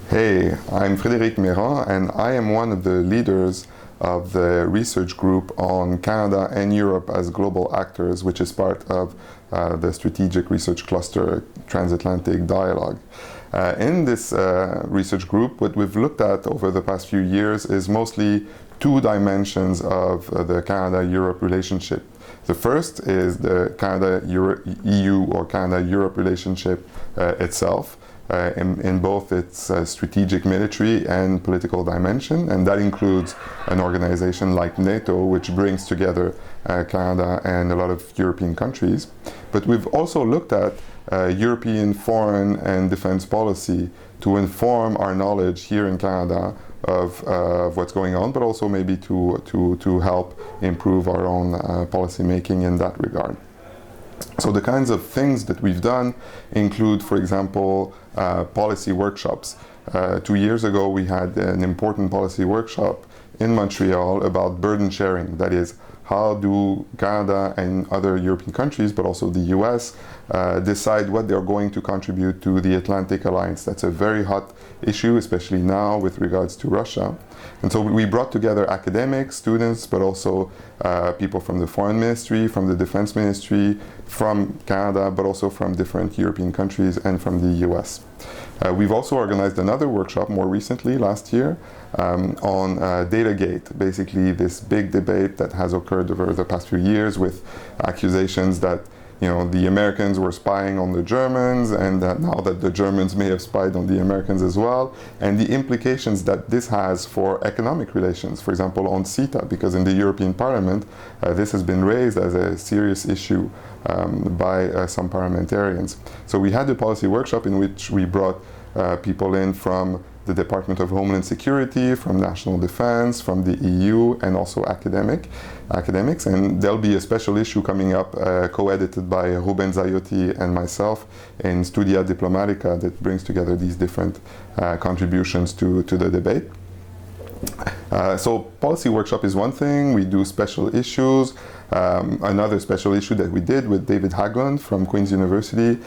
Hey, I'm Frédéric Mérand, and I am one of the leaders of the research group on Canada and Europe as global actors, which is part of the Strategic Research Cluster Transatlantic Dialogue. In this research group, what we've looked at over the past few years is mostly two dimensions of the Canada-Europe relationship. The first is the Canada-EU or Canada-Europe relationship itself, in both its strategic military and political dimension, and that includes an organization like NATO, which brings together Canada and a lot of European countries. But we've also looked at European foreign and defense policy to inform our knowledge here in Canada of what's going on, but also maybe to help improve our own policy making in that regard. So the kinds of things that we've done include, for example, policy workshops. 2 years ago, we had an important policy workshop in Montreal about burden sharing. That is, how do Canada and other European countries, but also the US, decide what they're going to contribute to the Atlantic Alliance? That's a very hot issue, especially now with regards to Russia. And so we brought together academics, students, but also people from the Foreign Ministry, from the Defense Ministry, from Canada, but also from different European countries and from the US. We've also organized another workshop more recently, last year, on Datagate, basically this big debate that has occurred over the past few years with accusations that the Americans were spying on the Germans, and that now that the Germans may have spied on the Americans as well, and the implications that this has for economic relations, for example, on CETA, because in the European Parliament, this has been raised as a serious issue by some parliamentarians. So we had a policy workshop in which we brought people in from the Department of Homeland Security, from National Defense, from the EU, and also academics. And there'll be a special issue coming up, co-edited by Ruben Zayotti and myself in Studia Diplomatica, that brings together these different contributions to the debate. So policy workshop is one thing. We do special issues. Another special issue that we did with David Haglund from Queen's University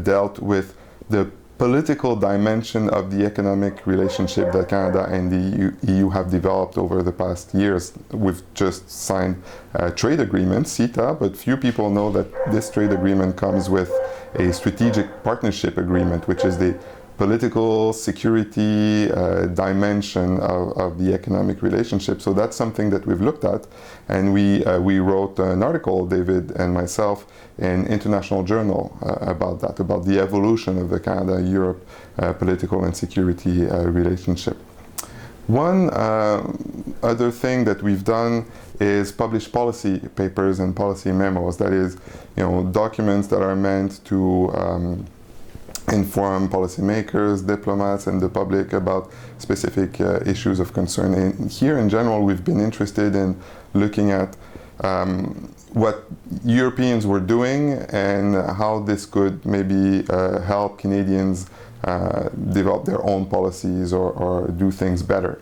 dealt with the political dimension of the economic relationship that Canada and the EU have developed over the past years. We've just signed a trade agreement, CETA, but few people know that this trade agreement comes with a strategic partnership agreement, which is the political security dimension of the economic relationship. So that's something that we've looked at, and we wrote an article, David and myself, in International Journal about that, about the evolution of the Canada-Europe political and security relationship. One other thing that we've done is publish policy papers and policy memos. That is, documents that are meant to inform policymakers, diplomats, and the public about specific issues of concern. And here in general, we've been interested in looking at what Europeans were doing and how this could maybe help Canadians develop their own policies or do things better.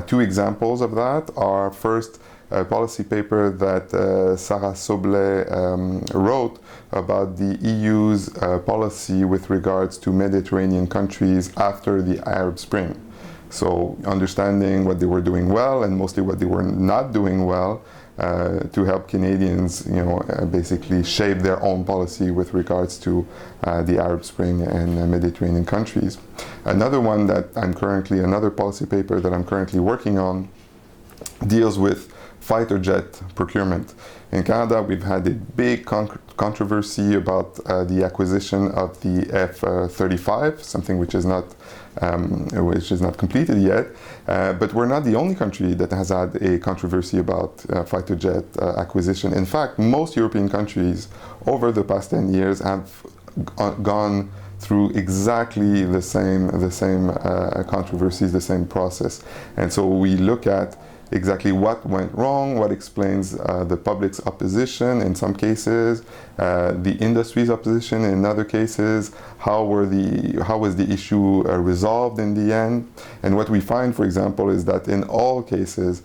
Two examples of that are, first, a policy paper that Sarah Soblet wrote about the EU's policy with regards to Mediterranean countries after the Arab Spring. So understanding what they were doing well and mostly what they were not doing well to help Canadians, basically shape their own policy with regards to the Arab Spring and Mediterranean countries. Another one that another policy paper that I'm currently working on deals with fighter jet procurement. In Canada, we've had a big controversy about the acquisition of the F-35, something which is not completed yet. But we're not the only country that has had a controversy about fighter jet acquisition. In fact, most European countries over the past 10 years have gone through exactly the same controversies, the same process. And so we look at exactly what went wrong, what explains the public's opposition in some cases, the industry's opposition in other cases, how was the issue resolved in the end. And what we find, for example, is that in all cases,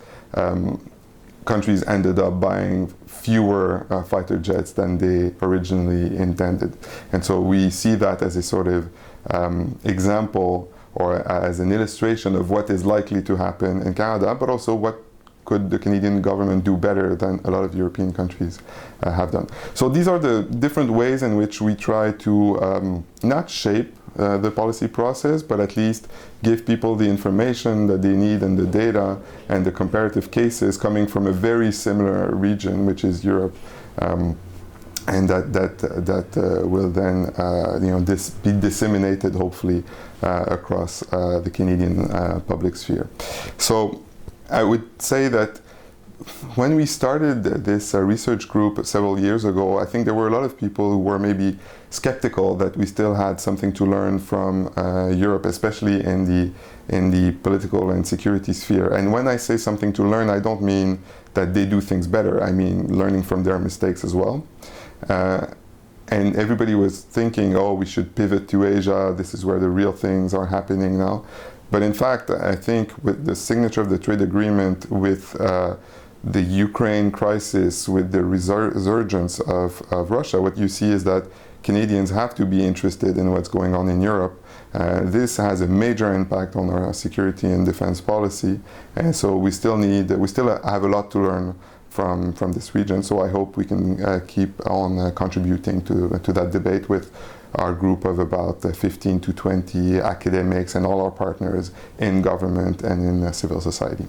countries ended up buying fewer fighter jets than they originally intended. And so we see that as a sort of example or as an illustration of what is likely to happen in Canada, but also what could the Canadian government do better than a lot of European countries have done. So these are the different ways in which we try to not shape the policy process, but at least give people the information that they need and the data and the comparative cases coming from a very similar region, which is Europe. And that will then be disseminated hopefully across the Canadian public sphere. So I would say that when we started this research group several years ago, I think there were a lot of people who were maybe skeptical that we still had something to learn from Europe, especially in the political and security sphere. And when I say something to learn, I don't mean that they do things better. I mean learning from their mistakes as well. And everybody was thinking, oh, we should pivot to Asia. This is where the real things are happening now. But in fact, I think with the signature of the trade agreement, with the Ukraine crisis, with the resurgence of Russia, what you see is that Canadians have to be interested in what's going on in Europe. This has a major impact on our security and defense policy. And so we still have a lot to learn from this region. So I hope we can keep on contributing to that debate with our group of about 15 to 20 academics and all our partners in government and in civil society.